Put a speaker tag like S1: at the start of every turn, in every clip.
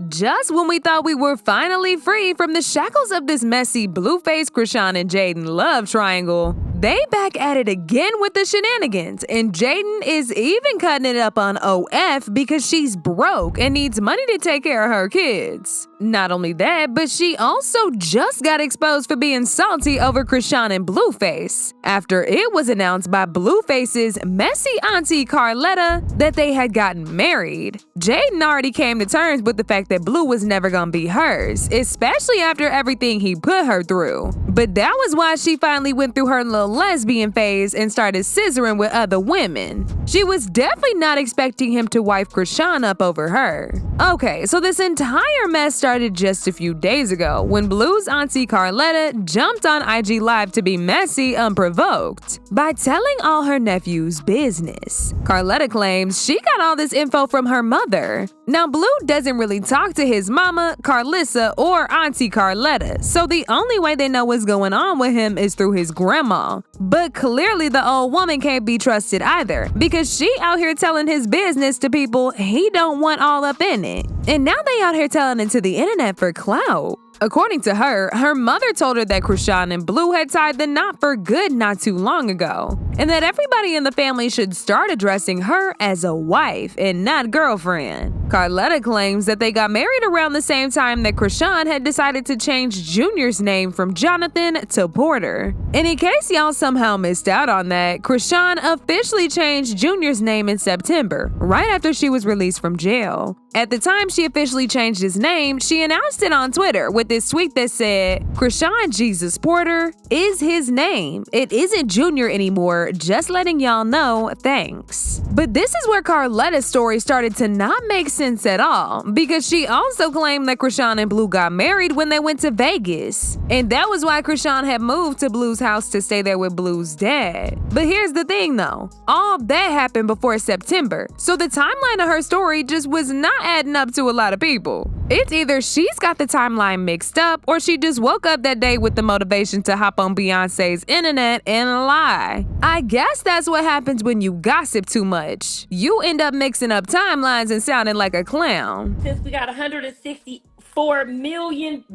S1: just when we thought we were finally free from the shackles of this messy Blueface, Chrisean and Jaidyn love triangle, they back at it again with the shenanigans, and Jaidyn is even cutting it up on OF because she's broke and needs money to take care of her kids. Not only that, but she also just got exposed for being salty over Chrisean and Blueface after it was announced by Blueface's messy auntie Karletta that they had gotten married. Jaidyn already came to terms with the fact that Blue was never gonna be hers, especially after everything he put her through. But that was why she finally went through her little lesbian phase and started scissoring with other women. She was definitely not expecting him to wife Chrisean up over her. Okay, so this entire mess started just a few days ago when Blue's auntie Karletta jumped on IG Live to be messy unprovoked by telling all her nephew's business. Karletta claims she got all this info from her mother. Now, Blue doesn't really talk to his mama, Karlissa, or auntie Karletta, so the only way they know what's going on with him is through his grandma. But clearly the old woman can't be trusted either, because she out here telling his business to people he don't want all up in it. And now they out here telling it to the internet for clout. According to her, her mother told her that Chrisean and Blue had tied the knot for good not too long ago, and that everybody in the family should start addressing her as a wife and not girlfriend. Karletta claims that they got married around the same time that Chrisean had decided to change Junior's name from Jonathan to Porter. And in case y'all somehow missed out on that, Chrisean officially changed Junior's name in September, right after she was released from jail. At the time she officially changed his name, she announced it on Twitter with this tweet that said, "Chrisean Jesus Porter is his name. It isn't Junior anymore, just letting y'all know, thanks." But this is where Karletta's story started to not make sense at all, because she also claimed that Chrisean and Blue got married when they went to Vegas. And that was why Chrisean had moved to Blue's house to stay there with Blue's dad. But here's the thing though, all that happened before September, so the timeline of her story just was not adding up to a lot of people. It's either she's got the timeline mixed up, or she just woke up that day with the motivation to hop on Beyonce's internet and lie. I guess that's what happens when you gossip too much. You end up mixing up timelines and sounding like a clown.
S2: Since we got 164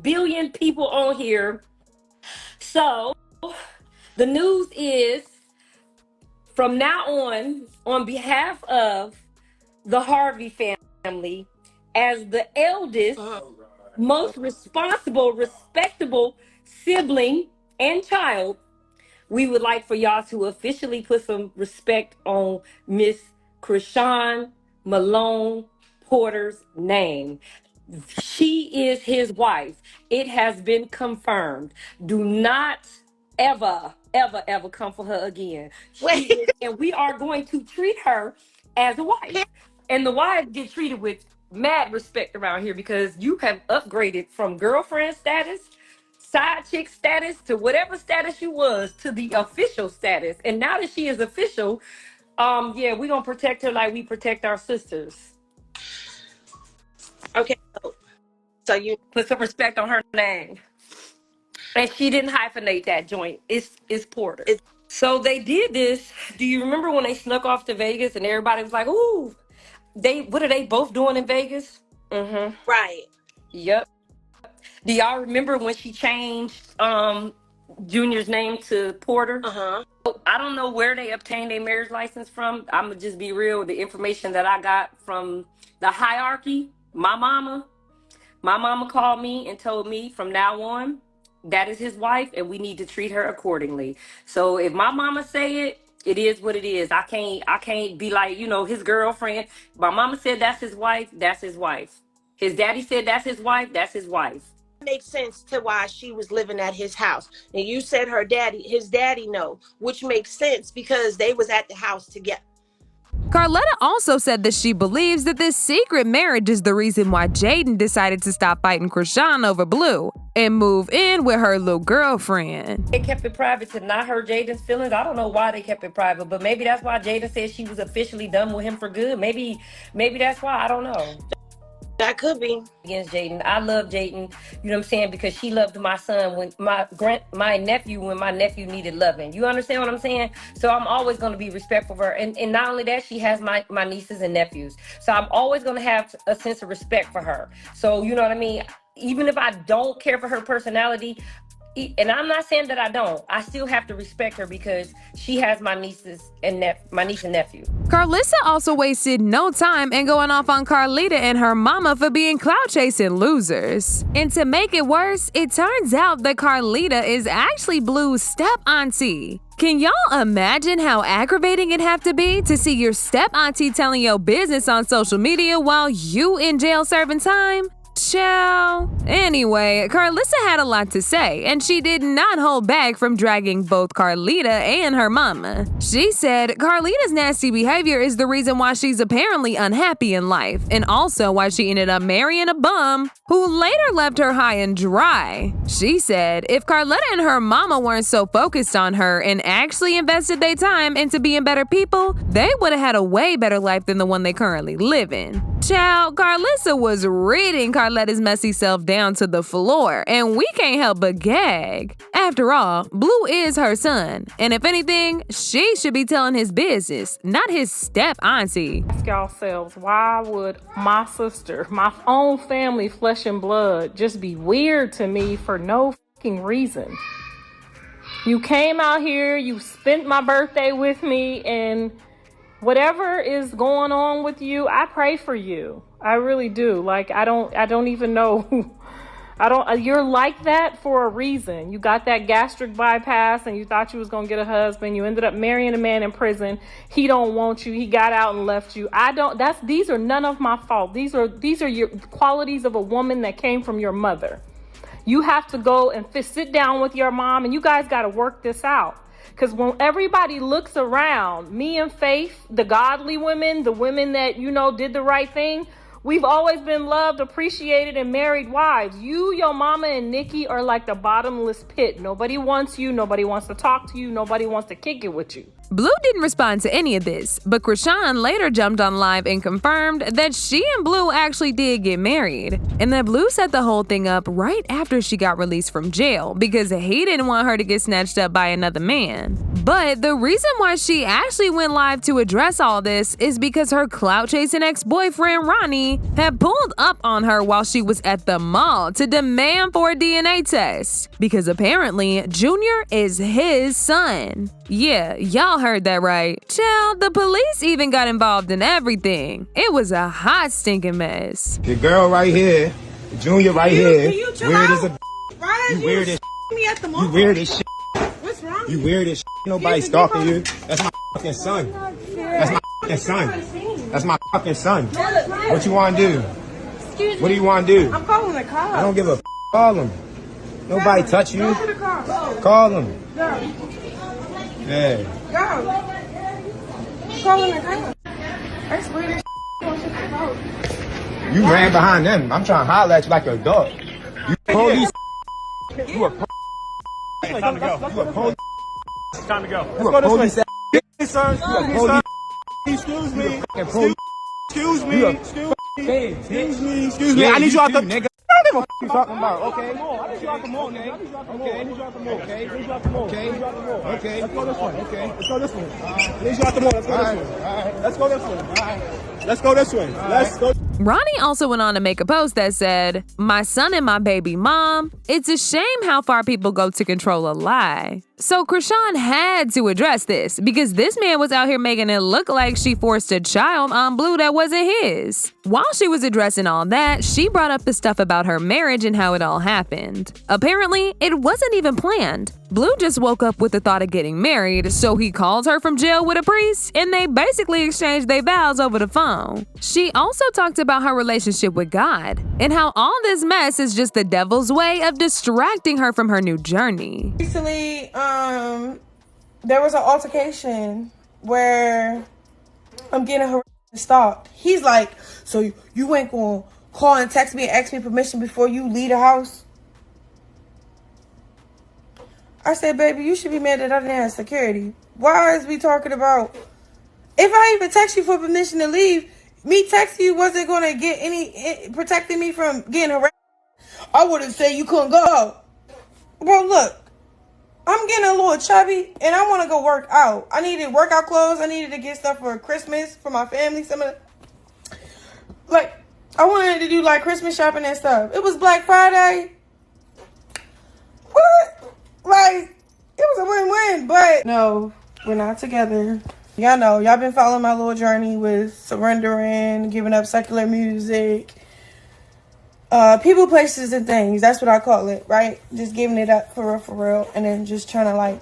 S2: billion people on here, so the news is, from now on behalf of the Harvey family, as the eldest, most responsible, respectable sibling and child, we would like for y'all to officially put some respect on Miss Chrisean Malone Porter's name. She is his wife. It has been confirmed. Do not ever come for her again. And we are going to treat her as a wife. And the wives get treated with mad respect around here, because you have upgraded from girlfriend status, side chick status, to whatever status you was, to the official status. And now that she is official, yeah, we're gonna protect her like we protect our sisters.
S3: Okay, so you
S2: put some respect on her name. And she didn't hyphenate that joint. It's Porter. So they did this. Do you remember when they snuck off to Vegas and everybody was like, ooh, what are they both doing in Vegas? Mm-hmm.
S3: Right.
S2: Yep. Do y'all remember when she changed Junior's name to Porter?
S3: Uh-huh.
S2: I don't know where they obtained their marriage license from. I'm gonna just be real. The information that I got from the hierarchy, my mama called me and told me from now on, that is his wife and we need to treat her accordingly. So if my mama say it, it is what it is. I can't be like, his girlfriend. My mama said that's his wife, that's his wife. His daddy said that's his wife, that's his wife.
S3: Makes sense to why she was living at his house. And you said his daddy know, which makes sense because they was at the house together.
S1: Karletta also said that she believes that this secret marriage is the reason why Jaidyn decided to stop fighting Chrisean over Blue and move in with her little girlfriend.
S2: They kept it private to not hurt Jaidyn's feelings. I don't know why they kept it private, but maybe that's why Jaidyn said she was officially done with him for good. Maybe that's why. I don't know.
S3: That could be.
S2: Against Jaidyn. I love Jaidyn, you know what I'm saying, because she loved my son when my nephew when my nephew needed loving. You understand what I'm saying? So I'm always going to be respectful of her. And not only that, she has my nieces and nephews. So I'm always going to have a sense of respect for her. So you know what I mean? Even if I don't care for her personality, and I'm not saying that I don't, I still have to respect her because she has my niece and nephew.
S1: Karletta also wasted no time in going off on Karletta and her mama for being clout chasing losers. And to make it worse, it turns out that Karletta is actually Blue's step auntie. Can y'all imagine how aggravating it'd have to be to see your step auntie telling your business on social media while you in jail serving time? Ciao. Anyway, Karletta had a lot to say, and she did not hold back from dragging both Karletta and her mama. She said Karletta's nasty behavior is the reason why she's apparently unhappy in life, and also why she ended up marrying a bum who later left her high and dry. She said if Karletta and her mama weren't so focused on her and actually invested their time into being better people, they would have had a way better life than the one they currently live in. Child, Karletta was reading Karletta's messy self down to the floor, and we can't help but gag. After all, Blue is her son, and if anything, she should be telling his business, not his step auntie.
S4: Ask yourselves, why would my sister, my own family, flesh and blood, just be weird to me for no fucking reason? You came out here, you spent my birthday with me, and whatever is going on with you, I pray for you. I really do. Like, I don't even know. You're like that for a reason. You got that gastric bypass and you thought you was going to get a husband. You ended up marrying a man in prison. He don't want you. He got out and left you. These are none of my fault. These are your qualities of a woman that came from your mother. You have to go and sit down with your mom, and you guys got to work this out. Because when everybody looks around, me and Faith, the godly women, the women that, did the right thing, we've always been loved, appreciated, and married wives. You, your mama, and Nikki are like the bottomless pit. Nobody wants you. Nobody wants to talk to you. Nobody wants to kick it with you.
S1: Blue didn't respond to any of this, but Chrisean later jumped on live and confirmed that she and Blue actually did get married, and that Blue set the whole thing up right after she got released from jail because he didn't want her to get snatched up by another man. But the reason why she actually went live to address all this is because her clout-chasing ex-boyfriend Ronnie had pulled up on her while she was at the mall to demand for a DNA test, because apparently Junior is his son. Yeah, y'all heard that right. Child, the police even got involved in everything. It was a hot stinking mess.
S5: The girl right here, Junior right here, weird as a
S6: Ryan,
S5: you weird as
S6: me at the mall.
S5: you weird as shit.
S6: What's wrong?
S5: You weird as shit. Nobody stalking you. That's my fucking son. That's my fucking son. That's my fucking son. What you want to do?
S6: Excuse me.
S5: What do you want to do?
S6: I'm calling the cops.
S5: I don't give a f. Call him. Nobody touch you.
S6: Go to the car.
S5: Call him.
S6: Go.
S5: Yeah.
S6: Go. I'm calling the cops. That's weird as
S5: You ran behind them. I'm trying to holler at you like a dog. You police. You a police.
S7: Time to go.
S5: You a police.
S7: Time to go.
S5: You a police.
S7: Hey, sir. Excuse me. Excuse me. Excuse me. I need you out the
S5: nigga.
S7: I don't give a
S5: You talking about? Okay.
S7: I need you out the mall, nigga. I need you out the mall.
S5: Okay.
S7: I need you out the mall.
S5: Okay.
S7: I need you out the mall.
S5: Okay.
S7: Let's go this way.
S5: Okay.
S7: Let's go this way. I need you out the mall. Let's go this way.
S5: All right.
S7: Let's go this way. Let's go this way. Let's go.
S1: Ronnie also went on to make a post that said, "My son and my baby mom, it's a shame how far people go to control a lie." So Chrisean had to address this because this man was out here making it look like she forced a child on Blue that wasn't his. While she was addressing all that, she brought up the stuff about her marriage and how it all happened. Apparently, it wasn't even planned. Blue just woke up with the thought of getting married, so he called her from jail with a priest, and they basically exchanged their vows over the phone. She also talked about her relationship with God and how all this mess is just the devil's way of distracting her from her new journey.
S6: Recently, there was an altercation where I'm getting harassed and stalked. He's like, "So you ain't gonna call and text me and ask me permission before you leave the house?" I said, "Baby, you should be mad that I didn't have security. Why is we talking about if I even text you for permission to leave, me texting you wasn't gonna get protecting me from getting harassed, I would have said you couldn't go. Well, look, I'm getting a little chubby and I want to go work out. I needed workout clothes. I needed to get stuff for Christmas for my family. I wanted to do like Christmas shopping and stuff. It was Black Friday. What? Like, it was a win-win, but no, we're not together. Y'all know, y'all been following my little journey with surrendering, giving up secular music, people, places, and things. That's what I call it, right? Just giving it up for real, and then just trying to like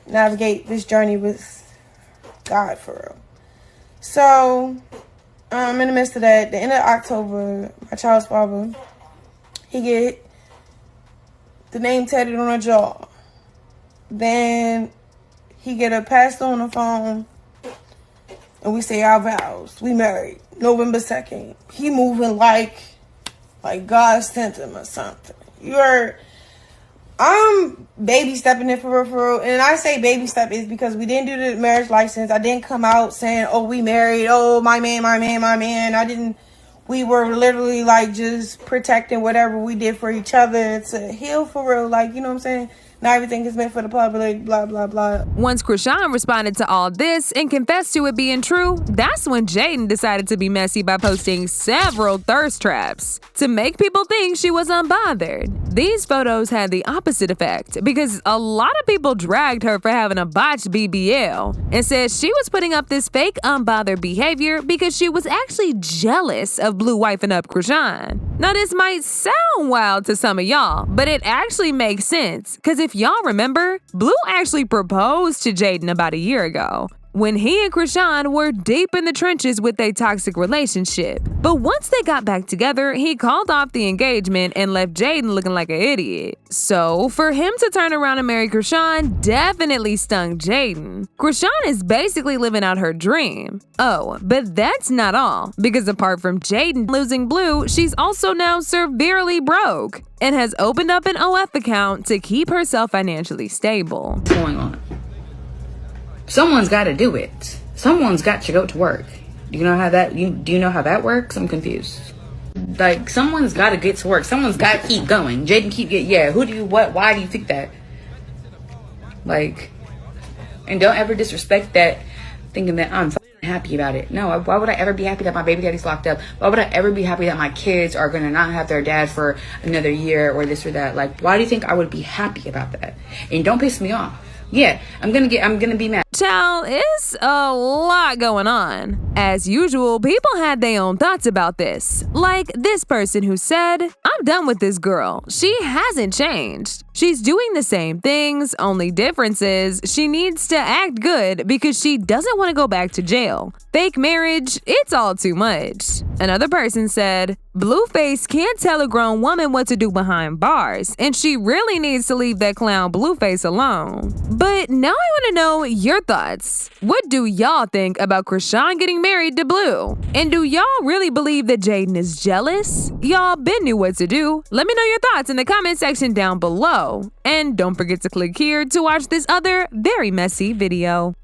S6: navigate this journey with God for real. So, in the midst of that, the end of October, my child's father, he get the name tatted on her jaw. Then he get a pastor on the phone, and we say our vows. We married November 2nd. He moving like God sent him or something. I'm baby stepping it for real. And I say baby step is because we didn't do the marriage license. I didn't come out saying, oh, we married. Oh, my man. We were literally like just protecting whatever we did for each other to heal for real. Like, you know what I'm saying? Not everything is meant for the public, blah, blah, blah.
S1: Once Chrisean responded to all this and confessed to it being true, that's when Jaidyn decided to be messy by posting several thirst traps to make people think she was unbothered. These photos had the opposite effect because a lot of people dragged her for having a botched BBL and said she was putting up this fake unbothered behavior because she was actually jealous of Blue wifing up Chrisean. Now this might sound wild to some of y'all, but it actually makes sense because if y'all remember, Blue actually proposed to Jaidyn about a year ago when he and Chrisean were deep in the trenches with a toxic relationship. But once they got back together, he called off the engagement and left Jaidyn looking like an idiot. So for him to turn around and marry Chrisean definitely stung Jaidyn. Chrisean is basically living out her dream. Oh, but that's not all, because apart from Jaidyn losing Blue, she's also now severely broke and has opened up an OF account to keep herself financially stable.
S8: What's going on? Someone's got to do it. Someone's got to go to work. Do you know how that works? I'm confused. Like, someone's got to get to work. Someone's got to keep going. Jaidyn why do you think that? Like, and don't ever disrespect that thinking that I'm happy about it. No, why would I ever be happy that my baby daddy's locked up? Why would I ever be happy that my kids are gonna not have their dad for another year or this or that? Like, why do you think I would be happy about that? And don't piss me off. Yeah, I'm gonna be mad.
S1: Child, it's a lot going on. As usual, people had their own thoughts about this. Like this person who said, I'm done with this girl. She hasn't changed. She's doing the same things, only difference is she needs to act good because she doesn't want to go back to jail. Fake marriage, it's all too much. Another person said, Blueface can't tell a grown woman what to do behind bars, and she really needs to leave that clown Blueface alone. But now I want to know your thoughts. What do y'all think about Chrisean getting married to Blue? And do y'all really believe that Jaidyn is jealous? Y'all been knew what to do. Let me know your thoughts in the comment section down below. And don't forget to click here to watch this other very messy video.